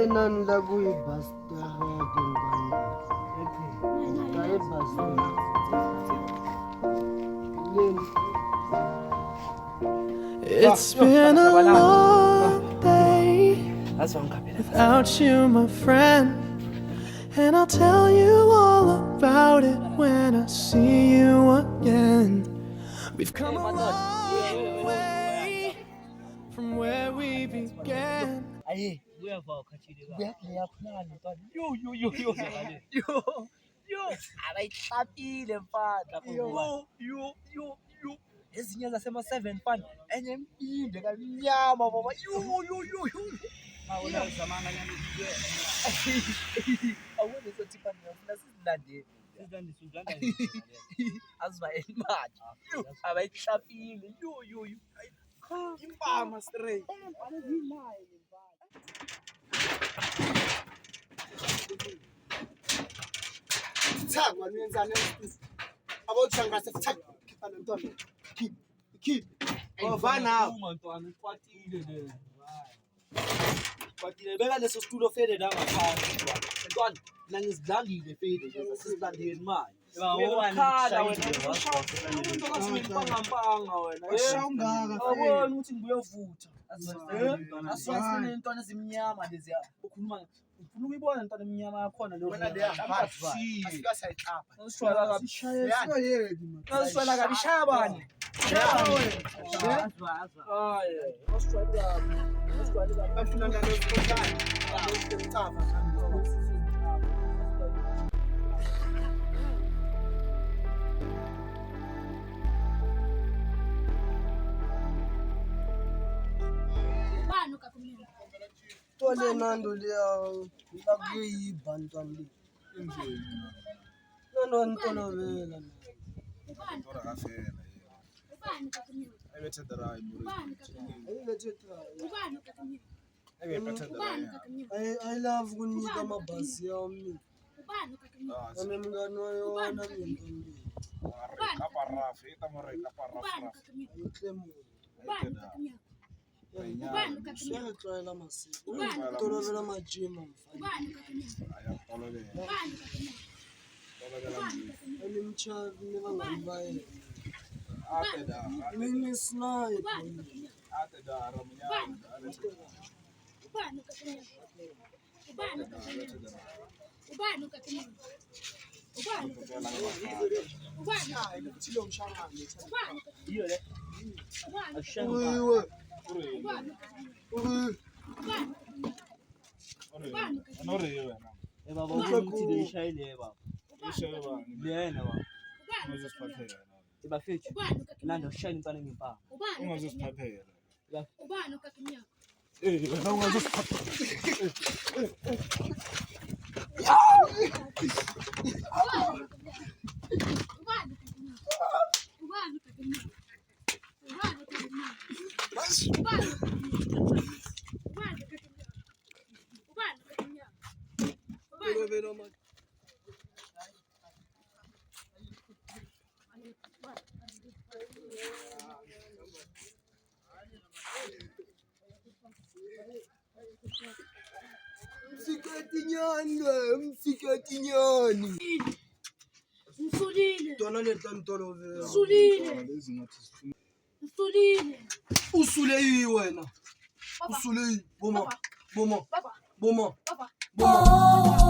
nan la kuyibhasta It's been a long day without you, my friend, and I'll tell you all about it when I see you again. We've come a long way from where we began. Abayixhapile mfana yo ezinye zasema-7 mfana enye empinde kamnyama baba awubone sothi mfana ngiyafuna sizilandele azibayeni manje abayixhapile impama straight Thakwa niyenzana abawuthanga khipha lentwana keep ovana mntwana ukwatile le kwatile beka leso situlo fede la ngaphansi mntwana mina ngizidlalile fede lezi sizilandeli manje uyakhala wena ngampanga wena awubona ukuthi ngibuye uvutha asifasene lentwana ezimnyama lezi ukhuluma ufuna ukuyibona lentwana emnyama yakhona leyo wena le abathi asikasayixapha usishwala kabi usishwala kabi shabani bafuna ndalo zikhohlana ngizomthatha Tole nando liya la kuyibhantwana le nando ntolovela I love kunika amabhasi yami ane mngani wayona ngentoni Siyangixwayela masiko tolovela amajima animchavi nibangani baye mingisnaye Mfikatinyani Msulile. Dona letantolovela Msulile. Msulile. Usulei wena Papa. Usulei boma Papa. boma Papa. boma Papa. boma